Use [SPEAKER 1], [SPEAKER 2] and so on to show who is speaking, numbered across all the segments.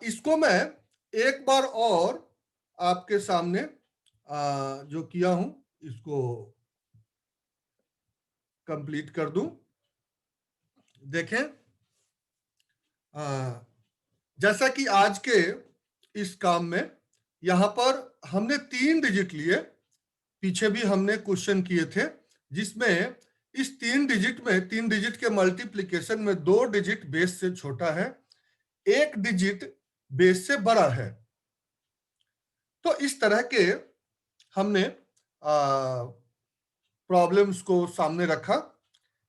[SPEAKER 1] इसको मैं एक बार और आपके सामने जो किया हूं इसको कंप्लीट कर दूं। देखें, जैसा कि आज के इस काम में यहां पर हमने 3 डिजिट लिए, पीछे भी हमने क्वेश्चन किए थे जिसमें इस 3 डिजिट में 3 डिजिट के मल्टीप्लिकेशन में 2 डिजिट बेस से छोटा है, 1 डिजिट बेस से बड़ा है। तो इस तरह के हमने प्रॉब्लम्स को सामने रखा।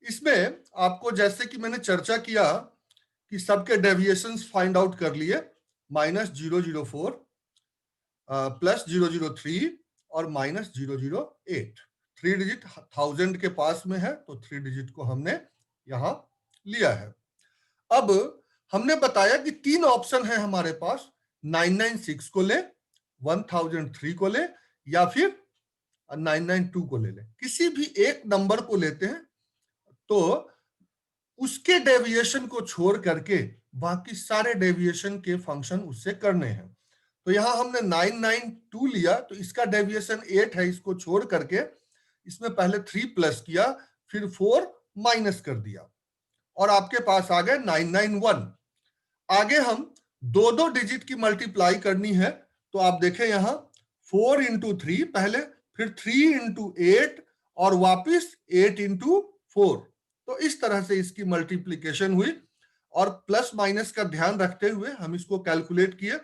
[SPEAKER 1] इसमें आपको, जैसे कि मैंने चर्चा किया कि सबके डेविएशंस फाइंड आउट कर लिए, -004 +003 और -008। 3 डिजिट 1000 के पास में है तो 3 डिजिट को हमने यहां लिया है। अब हमने बताया कि 3 ऑप्शन है हमारे पास, 996 को ले, 1003 को ले या फिर 992 को ले लें। किसी भी एक नंबर को लेते हैं तो उसके डेविएशन को छोड़ करके बाकी सारे डेविएशन के फंक्शन उससे करने हैं। तो यहां हमने 992 लिया तो इसका डेविएशन 8 है, इसको छोड़ करके इसमें पहले 3 प्लस किया, फिर 4 माइनस कर दिया और आपके पास आ गए 991। आगे हम दो दो डिजिट की मल्टीप्लाई करनी है तो आप देखें यहां 4 इंटू 3 पहले, फिर 3 इंटू 8 और वापिस 8 इंटू 4। तो इस तरह से इसकी मल्टीप्लीकेशन हुई और प्लस माइनस का ध्यान रखते हुए हम इसको कैलकुलेट किए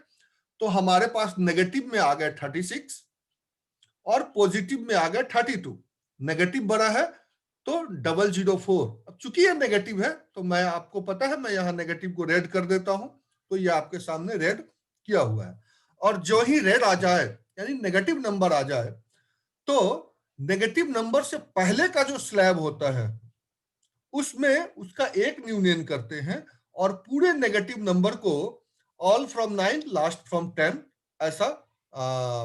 [SPEAKER 1] तो हमारे पास नेगेटिव में आ गए 36 और पॉजिटिव में आ गए 32। नेगेटिव बड़ा है तो 004। अब चूंकि ये नेगेटिव है तो मैं, आपको पता है, मैं यहां नेगेटिव को रेड कर देता हूं, तो ये आपके सामने रेड किया हुआ है। और जो ही रेड आ जाए यानी नेगेटिव नंबर आ जाए तो नेगेटिव नंबर से पहले का जो स्लैब होता है उसमें उसका एक यूनियन करते हैं और पूरे नेगेटिव नंबर को ऑल फ्रॉम 9 लास्ट फ्रॉम 10, ऐसा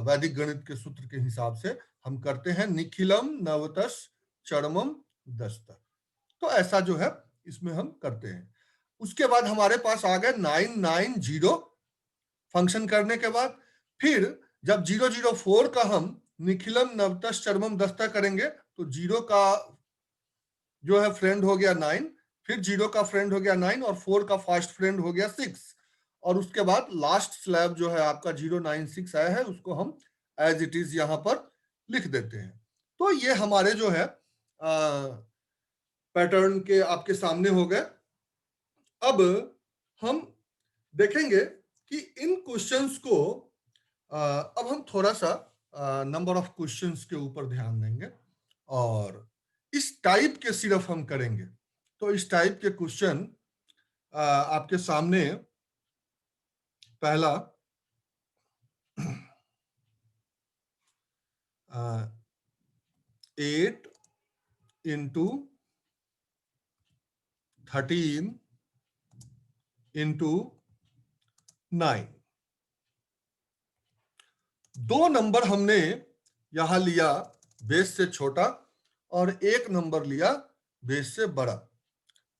[SPEAKER 1] वैदिक गणित के सूत्र के हिसाब से हम करते हैं। निखिलम नवतस चरमम दस्त, तो ऐसा जो है इसमें हम करते हैं। उसके बाद हमारे पास आ गए 990 फंक्शन करने के बाद। फिर जब 004 का हम निखिलम नवतस चरमम दस्ता करेंगे तो 0 का जो है फ्रेंड हो गया 9, फिर 0 का फ्रेंड हो गया 9 और 4 का फास्ट फ्रेंड हो गया 6 और उसके बाद लास्ट स्लैब जो है आपका 096 आया है उसको हम एज इट इज यहां पर लिख देते हैं। तो ये हमारे जो है पैटर्न के आपके सामने हो गए। अब हम देखेंगे कि इन क्वेश्चंस को अब हम थोड़ा सा नंबर ऑफ क्वेश्चंस के ऊपर ध्यान देंगे और इस टाइप के सिर्फ हम करेंगे। तो इस टाइप के क्वेश्चन आपके सामने पहला 8 इंटू 13 इंटू 9। दो नंबर हमने यहां लिया बेस से छोटा और एक नंबर लिया बेस से बड़ा।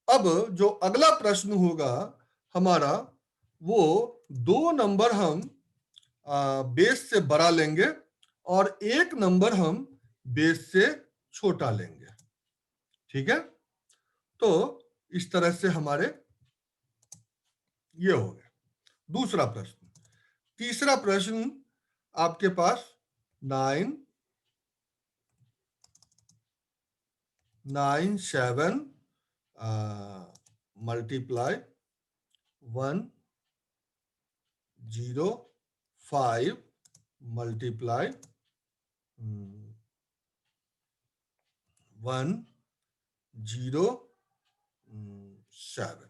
[SPEAKER 1] अब जो अगला प्रश्न होगा हमारा, वो दो नंबर हम बेस से बड़ा लेंगे और एक नंबर हम बेस से छोटा लेंगे। ठीक है, तो इस तरह से हमारे ये हो गया दूसरा प्रश्न। तीसरा प्रश्न आपके पास 9 7 मल्टीप्लाई 1 0 5 मल्टीप्लाई 1 0 7।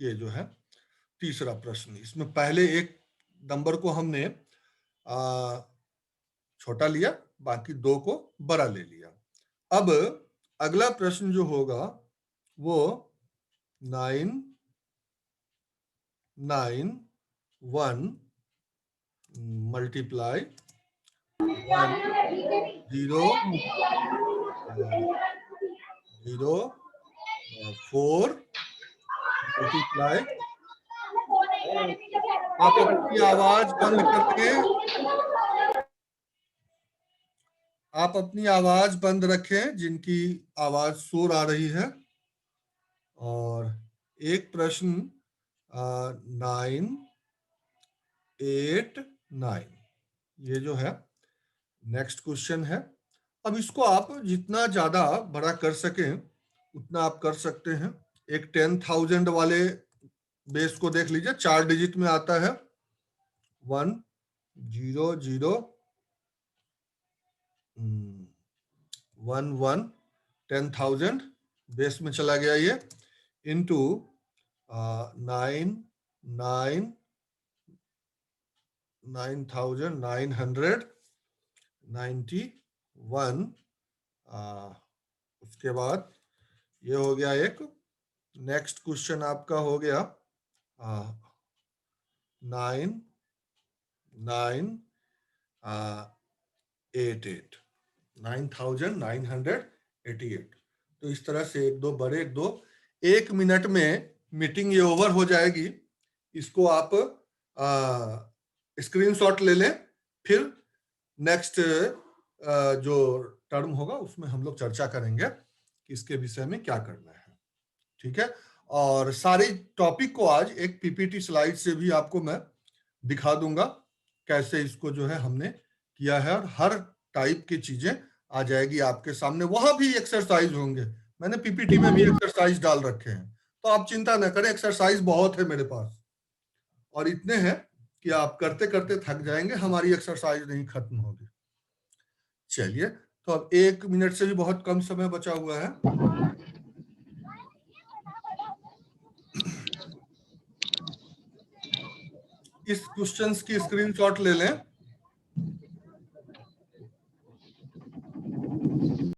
[SPEAKER 1] ये जो है तीसरा प्रश्न। इसमें पहले एक नंबर को हमने छोटा लिया, बाकी दो को बड़ा ले लिया। अब अगला प्रश्न जो होगा वो 9 9 1 मल्टीप्लाई 1 0 0 4 मल्टीप्लाई आप अपनी आवाज बंद करके, आप अपनी आवाज बंद रखें जिनकी आवाज शोर आ रही है। और एक प्रश्न 989 ये जो है नेक्स्ट क्वेश्चन है। अब इसको आप जितना ज्यादा बड़ा कर सकें उतना आप कर सकते हैं। एक 10,000 वाले बेस को देख लीजिए, 4 डिजिट में आता है 1 0 0 1 1 10,000 बेस में चला गया ये, इंटू 9,991। उसके बाद ये हो गया एक। नेक्स्ट क्वेश्चन आपका हो गया 9,988। तो इस तरह से एक दो बड़े, एक दो, 1 मिनट में मीटिंग ये ओवर हो जाएगी। इसको आप स्क्रीनशॉट ले लें, फिर नेक्स्ट जो टर्म होगा उसमें हम लोग चर्चा करेंगे कि इसके विषय में क्या करना है। ठीक है, और सारे टॉपिक को आज एक पीपीटी स्लाइड से भी आपको मैं दिखा दूंगा कैसे इसको जो है हमने किया है, और हर टाइप की चीजें आ जाएगी आपके सामने। वहां भी एक्सरसाइज होंगे, मैंने पीपीटी में भी एक्सरसाइज डाल रखे हैं, तो आप चिंता न करें, एक्सरसाइज बहुत है मेरे पास, और इतने हैं कि आप करते करते थक जाएंगे, हमारी एक्सरसाइज नहीं खत्म होगी। चलिए, तो अब 1 मिनट से भी बहुत कम समय बचा हुआ है। इस क्वेश्चंस की स्क्रीनशॉट ले लें।